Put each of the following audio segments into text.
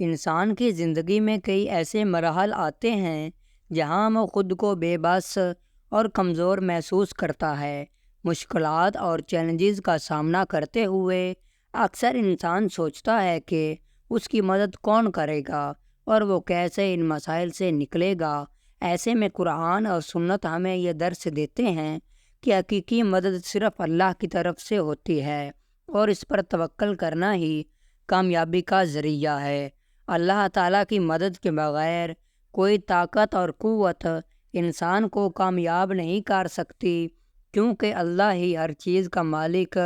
انسان کی زندگی میں کئی ایسے مراحل آتے ہیں جہاں وہ خود کو بے بس اور کمزور محسوس کرتا ہے۔ مشکلات اور چیلنجز کا سامنا کرتے ہوئے اکثر انسان سوچتا ہے کہ اس کی مدد کون کرے گا اور وہ کیسے ان مسائل سے نکلے گا۔ ایسے میں قرآن اور سنت ہمیں یہ درس دیتے ہیں کہ حقیقی مدد صرف اللہ کی طرف سے ہوتی ہے اور اس پر توکل کرنا ہی کامیابی کا ذریعہ ہے۔ اللہ تعالیٰ کی مدد کے بغیر کوئی طاقت اور قوت انسان کو کامیاب نہیں کر سکتی، کیونکہ اللہ ہی ہر چیز کا مالک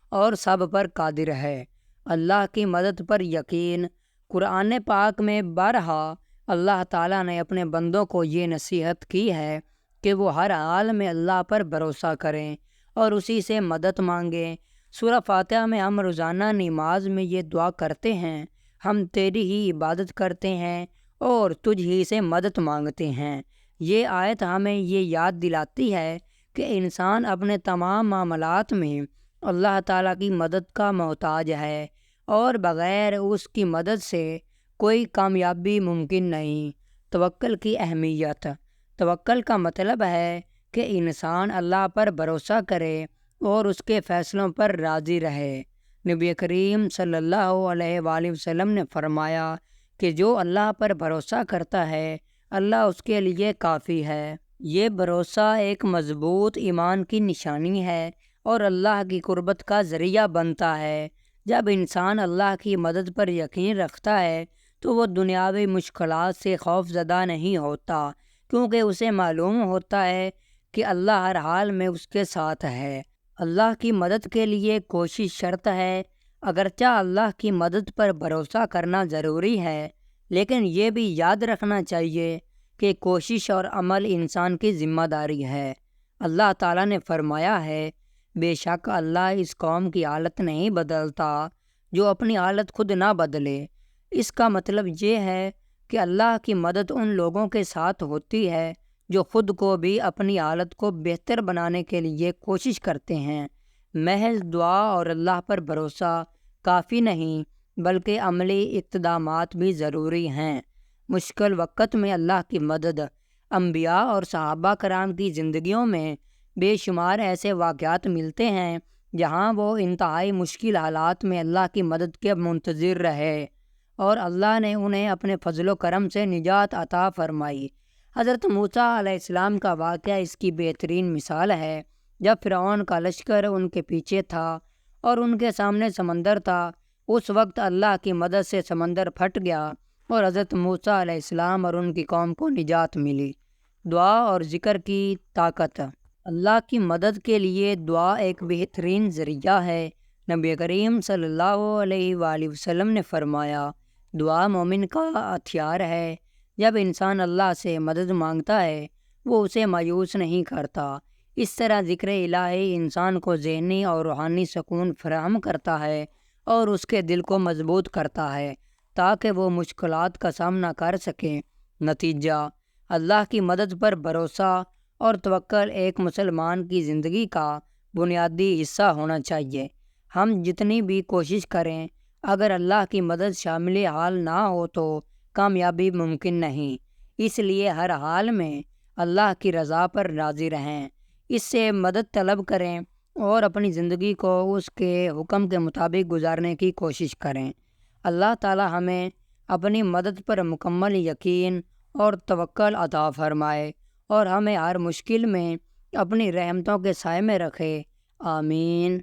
اور سب پر قادر ہے۔ اللہ کی مدد پر یقین۔ قرآن پاک میں بارہا اللہ تعالیٰ نے اپنے بندوں کو یہ نصیحت کی ہے کہ وہ ہر حال میں اللہ پر بھروسہ کریں اور اسی سے مدد مانگیں۔ سورہ فاتحہ میں ہم روزانہ نماز میں یہ دعا کرتے ہیں، ہم تیری ہی عبادت کرتے ہیں اور تجھ ہی سے مدد مانگتے ہیں۔ یہ آیت ہمیں یہ یاد دلاتی ہے کہ انسان اپنے تمام معاملات میں اللہ تعالیٰ کی مدد کا محتاج ہے اور بغیر اس کی مدد سے کوئی کامیابی ممکن نہیں۔ توکل کی اہمیت۔ توکل کا مطلب ہے کہ انسان اللہ پر بھروسہ کرے اور اس کے فیصلوں پر راضی رہے۔ نبی کریم صلی اللہ علیہ وآلہ وسلم نے فرمایا کہ جو اللہ پر بھروسہ کرتا ہے اللہ اس کے لیے کافی ہے۔ یہ بھروسہ ایک مضبوط ایمان کی نشانی ہے اور اللہ کی قربت کا ذریعہ بنتا ہے۔ جب انسان اللہ کی مدد پر یقین رکھتا ہے تو وہ دنیاوی مشکلات سے خوف زدہ نہیں ہوتا، کیونکہ اسے معلوم ہوتا ہے کہ اللہ ہر حال میں اس کے ساتھ ہے۔ اللہ کی مدد کے لیے کوشش شرط ہے۔ اگرچہ اللہ کی مدد پر بھروسہ کرنا ضروری ہے، لیکن یہ بھی یاد رکھنا چاہیے کہ کوشش اور عمل انسان کی ذمہ داری ہے۔ اللہ تعالیٰ نے فرمایا ہے، بے شک اللہ اس قوم کی حالت نہیں بدلتا جو اپنی حالت خود نہ بدلے۔ اس کا مطلب یہ ہے کہ اللہ کی مدد ان لوگوں کے ساتھ ہوتی ہے جو خود کو بھی اپنی حالت کو بہتر بنانے کے لیے کوشش کرتے ہیں۔ محض دعا اور اللہ پر بھروسہ کافی نہیں، بلکہ عملی اقدامات بھی ضروری ہیں۔ مشکل وقت میں اللہ کی مدد۔ انبیاء اور صحابہ کرام کی زندگیوں میں بے شمار ایسے واقعات ملتے ہیں جہاں وہ انتہائی مشکل حالات میں اللہ کی مدد کے منتظر رہے اور اللہ نے انہیں اپنے فضل و کرم سے نجات عطا فرمائی۔ حضرت موسیٰ علیہ السلام کا واقعہ اس کی بہترین مثال ہے۔ جب فرعون کا لشکر ان کے پیچھے تھا اور ان کے سامنے سمندر تھا، اس وقت اللہ کی مدد سے سمندر پھٹ گیا اور حضرت موسیٰ علیہ السلام اور ان کی قوم کو نجات ملی۔ دعا اور ذکر کی طاقت۔ اللہ کی مدد کے لیے دعا ایک بہترین ذریعہ ہے۔ نبی کریم صلی اللہ علیہ وآلہ وسلم نے فرمایا، دعا مومن کا ہتھیار ہے۔ جب انسان اللہ سے مدد مانگتا ہے وہ اسے مایوس نہیں کرتا۔ اس طرح ذکر الہی انسان کو ذہنی اور روحانی سکون فراہم کرتا ہے اور اس کے دل کو مضبوط کرتا ہے تاکہ وہ مشکلات کا سامنا کر سکیں۔ نتیجہ، اللہ کی مدد پر بھروسہ اور توکل ایک مسلمان کی زندگی کا بنیادی حصہ ہونا چاہیے۔ ہم جتنی بھی کوشش کریں، اگر اللہ کی مدد شامل حال نہ ہو تو کامیابی ممکن نہیں۔ اس لیے ہر حال میں اللہ کی رضا پر راضی رہیں، اس سے مدد طلب کریں اور اپنی زندگی کو اس کے حکم کے مطابق گزارنے کی کوشش کریں۔ اللہ تعالی ہمیں اپنی مدد پر مکمل یقین اور توکل عطا فرمائے اور ہمیں ہر مشکل میں اپنی رحمتوں کے سائے میں رکھے۔ آمین۔